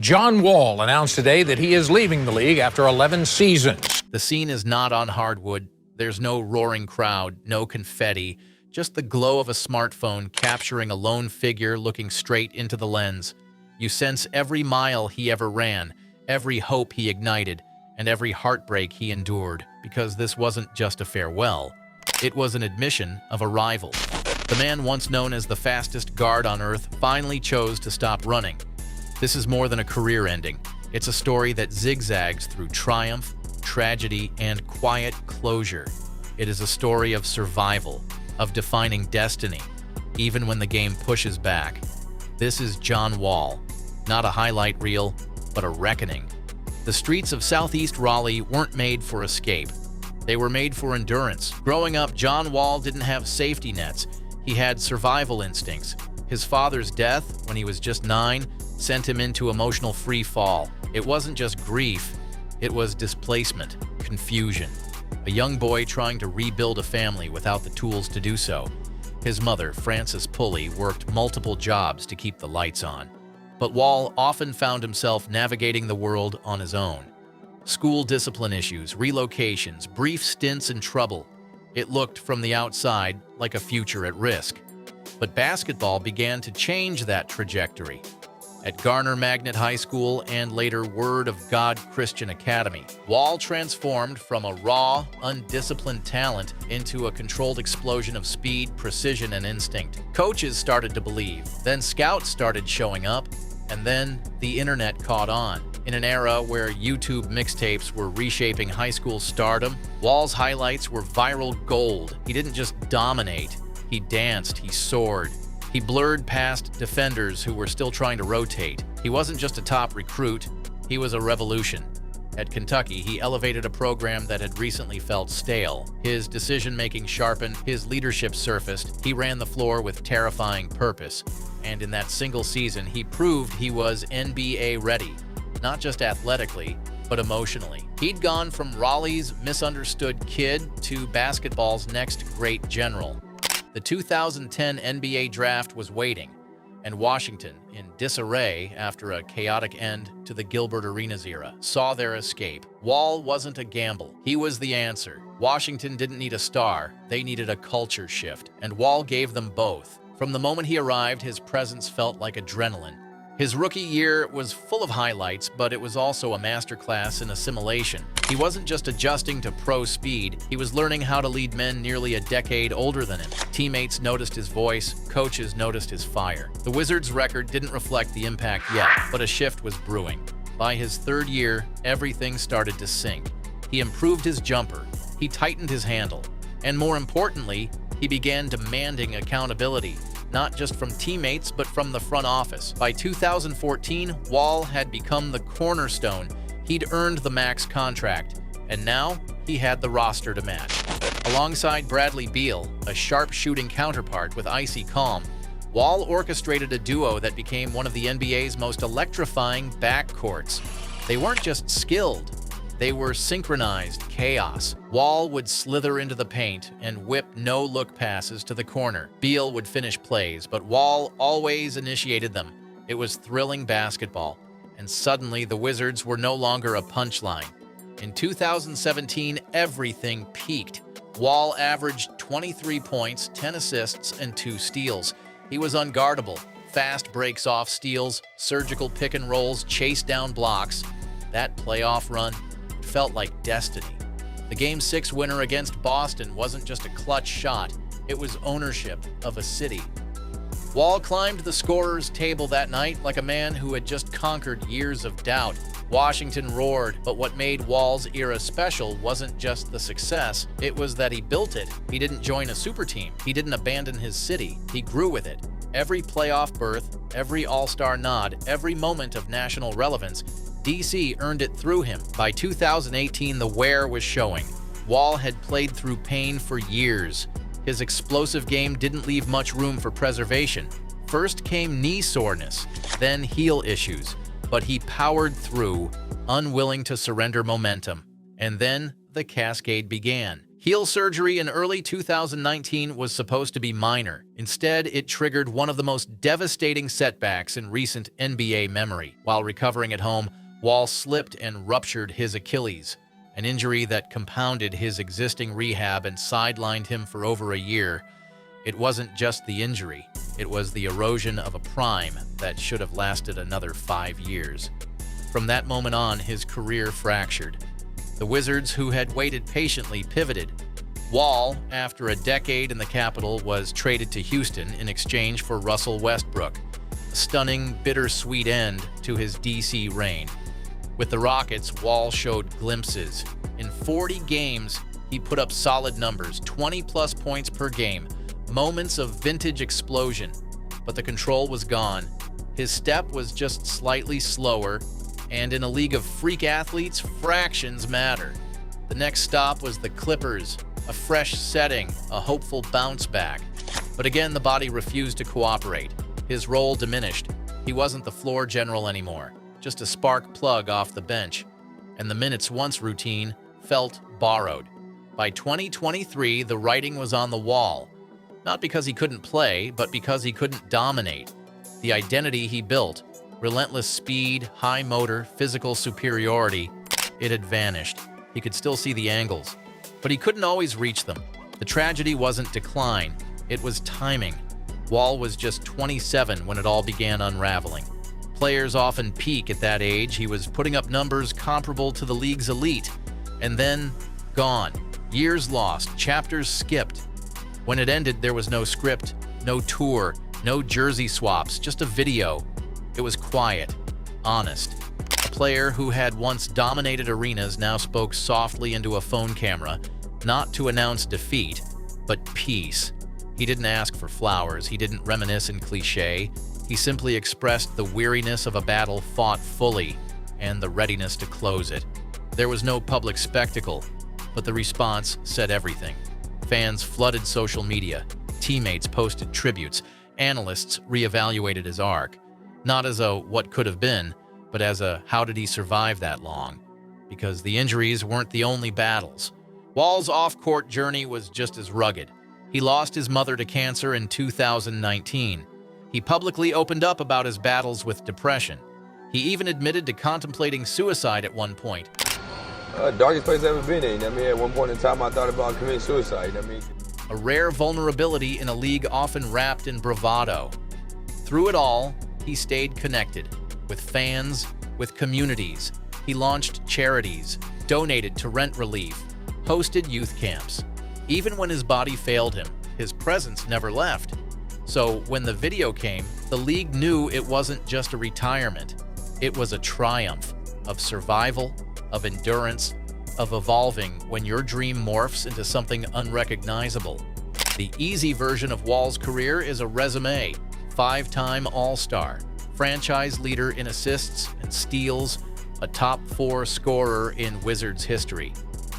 John Wall announced today that he is leaving the league after 11 seasons. The scene is not on hardwood. There's no roaring crowd, no confetti, just the glow of a smartphone capturing a lone figure looking straight into the lens. You sense every mile he ever ran, every hope he ignited, and every heartbreak he endured, because this wasn't just a farewell. It was an admission of arrival. The man once known as the fastest guard on earth finally chose to stop running. This is more than a career ending. It's a story that zigzags through triumph, tragedy, and quiet closure. It is a story of survival, of defining destiny, even when the game pushes back. This is John Wall, not a highlight reel, but a reckoning. The streets of Southeast Raleigh weren't made for escape. They were made for endurance. Growing up, John Wall didn't have safety nets. He had survival instincts. His father's death, when he was just 9, sent him into emotional free fall. It wasn't just grief, it was displacement, confusion. A young boy trying to rebuild a family without the tools to do so. His mother, Frances Pulley, worked multiple jobs to keep the lights on. But Wall often found himself navigating the world on his own. School discipline issues, relocations, brief stints in trouble. It looked from the outside like a future at risk. But basketball began to change that trajectory. At Garner Magnet High School and later Word of God Christian Academy, Wall transformed from a raw, undisciplined talent into a controlled explosion of speed, precision, and instinct. Coaches started to believe, then scouts started showing up, and then the internet caught on. In an era where YouTube mixtapes were reshaping high school stardom, Wall's highlights were viral gold. He didn't just dominate, he danced, he soared. He blurred past defenders who were still trying to rotate. He wasn't just a top recruit, he was a revolution. At Kentucky, he elevated a program that had recently felt stale. His decision-making sharpened, his leadership surfaced, he ran the floor with terrifying purpose. And in that single season, he proved he was NBA ready, not just athletically, but emotionally. He'd gone from Raleigh's misunderstood kid to basketball's next great general. The 2010 NBA draft was waiting, and Washington, in disarray after a chaotic end to the Gilbert Arenas era, saw their escape. Wall wasn't a gamble. He was the answer. Washington didn't need a star. They needed a culture shift, and Wall gave them both. From the moment he arrived, his presence felt like adrenaline. His rookie year was full of highlights, but it was also a masterclass in assimilation. He wasn't just adjusting to pro speed, he was learning how to lead men nearly a decade older than him. Teammates noticed his voice, coaches noticed his fire. The Wizards' record didn't reflect the impact yet, but a shift was brewing. By his third year, everything started to sink. He improved his jumper, he tightened his handle, and more importantly, he began demanding accountability. Not just from teammates, but from the front office. By 2014, Wall had become the cornerstone. He'd earned the max contract, and now he had the roster to match. Alongside Bradley Beal, a sharp-shooting counterpart with icy calm, Wall orchestrated a duo that became one of the NBA's most electrifying backcourts. They weren't just skilled, they were synchronized chaos. Wall would slither into the paint and whip no-look passes to the corner. Beal would finish plays, but Wall always initiated them. It was thrilling basketball, and suddenly the Wizards were no longer a punchline. In 2017, everything peaked. Wall averaged 23 points, 10 assists, and 2 steals. He was unguardable. Fast breaks off steals, surgical pick and rolls, chase down blocks. That playoff run felt like destiny. The Game 6 winner against Boston wasn't just a clutch shot, it was ownership of a city. Wall climbed the scorer's table that night like a man who had just conquered years of doubt. Washington roared, but what made Wall's era special wasn't just the success, it was that he built it. He didn't join a super team, he didn't abandon his city, he grew with it. Every playoff berth, every all-star nod, every moment of national relevance, DC earned it through him. By 2018, the wear was showing. Wall had played through pain for years. His explosive game didn't leave much room for preservation. First came knee soreness, then heel issues, but he powered through, unwilling to surrender momentum. And then the cascade began. Heel surgery in early 2019 was supposed to be minor. Instead, it triggered one of the most devastating setbacks in recent NBA memory. While recovering at home, Wall slipped and ruptured his Achilles, an injury that compounded his existing rehab and sidelined him for over a year. It wasn't just the injury, it was the erosion of a prime that should have lasted another 5 years. From that moment on, his career fractured. The Wizards, who had waited patiently, pivoted. Wall, after a decade in the capital, was traded to Houston in exchange for Russell Westbrook, a stunning, bittersweet end to his DC reign. With the Rockets, Wall showed glimpses. In 40 games, he put up solid numbers, 20-plus points per game, moments of vintage explosion, but the control was gone. His step was just slightly slower, and in a league of freak athletes, fractions matter. The next stop was the Clippers, a fresh setting, a hopeful bounce back. But again, the body refused to cooperate. His role diminished. He wasn't the floor general anymore, just a spark plug off the bench. And the minutes once routine felt borrowed. By 2023, the writing was on the wall. Not because he couldn't play, but because he couldn't dominate. The identity he built, relentless speed, high motor, physical superiority, it had vanished. He could still see the angles, but he couldn't always reach them. The tragedy wasn't decline, it was timing. Wall was just 27 when it all began unraveling. Players often peak at that age. He was putting up numbers comparable to the league's elite, and then gone. Years lost, chapters skipped. When it ended, there was no script, no tour, no jersey swaps, just a video. It was quiet, honest. A player who had once dominated arenas now spoke softly into a phone camera, not to announce defeat, but peace. He didn't ask for flowers, he didn't reminisce in cliché. He simply expressed the weariness of a battle fought fully and the readiness to close it. There was no public spectacle, but the response said everything. Fans flooded social media, teammates posted tributes, analysts reevaluated his arc. Not as a what could have been, but as a how did he survive that long? Because the injuries weren't the only battles. Wall's off-court journey was just as rugged. He lost his mother to cancer in 2019. He publicly opened up about his battles with depression. He even admitted to contemplating suicide at one point. Darkest place I've ever been in. At one point in time, I thought about committing suicide. A rare vulnerability in a league often wrapped in bravado. Through it all, he stayed connected with fans, with communities. He launched charities, donated to rent relief, hosted youth camps. Even when his body failed him, his presence never left. So when the video came, the league knew it wasn't just a retirement. It was a triumph of survival, of endurance, of evolving when your dream morphs into something unrecognizable. The easy version of Wall's career is a resume. 5-time All-Star, franchise leader in assists and steals, a top 4 scorer in Wizards history.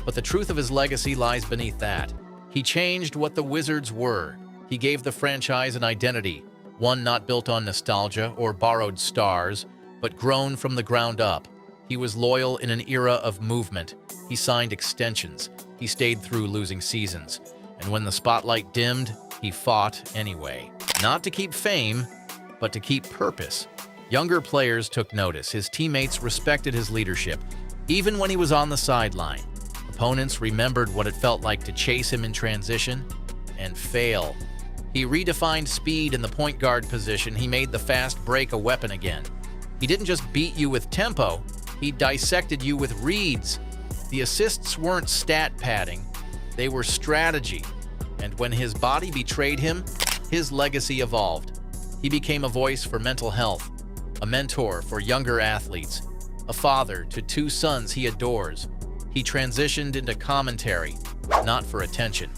But the truth of his legacy lies beneath that. He changed what the Wizards were. He gave the franchise an identity, one not built on nostalgia or borrowed stars, but grown from the ground up. He was loyal in an era of movement. He signed extensions. He stayed through losing seasons. And when the spotlight dimmed, he fought anyway. Not to keep fame, but to keep purpose. Younger players took notice. His teammates respected his leadership, even when he was on the sideline. Opponents remembered what it felt like to chase him in transition and fail. He redefined speed in the point guard position. He made the fast break a weapon again. He didn't just beat you with tempo, he dissected you with reads. The assists weren't stat padding, they were strategy. And when his body betrayed him, his legacy evolved. He became a voice for mental health, a mentor for younger athletes, a father to 2 sons he adores. He transitioned into commentary, not for attention,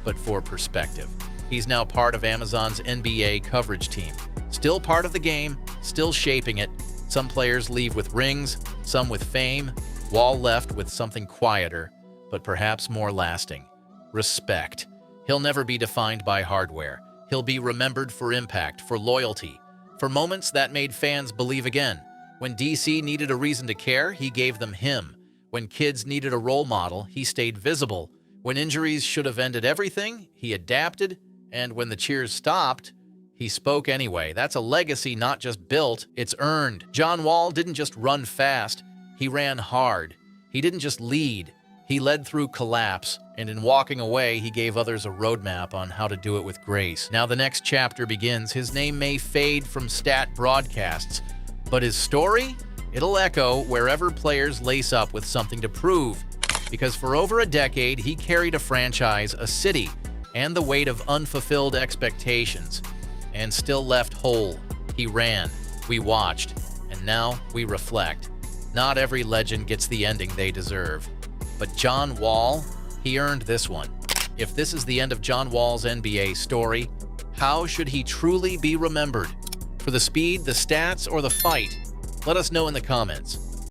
but for perspective. He's now part of Amazon's NBA coverage team. Still part of the game, still shaping it. Some players leave with rings, some with fame. Wall left with something quieter, but perhaps more lasting. Respect. He'll never be defined by hardware. He'll be remembered for impact, for loyalty, for moments that made fans believe again. When DC needed a reason to care, he gave them him. When kids needed a role model, he stayed visible. When injuries should have ended everything, he adapted, and when the cheers stopped, he spoke anyway. That's a legacy not just built, it's earned. John Wall didn't just run fast, he ran hard. He didn't just lead, he led through collapse, and in walking away, he gave others a roadmap on how to do it with grace. Now the next chapter begins. His name may fade from stat broadcasts, but his story? It'll echo wherever players lace up with something to prove. Because for over a decade, he carried a franchise, a city, and the weight of unfulfilled expectations, and still left whole. He ran, we watched, and now we reflect. Not every legend gets the ending they deserve. But John Wall, he earned this one. If this is the end of John Wall's NBA story, how should he truly be remembered? For the speed, the stats, or the fight? Let us know in the comments.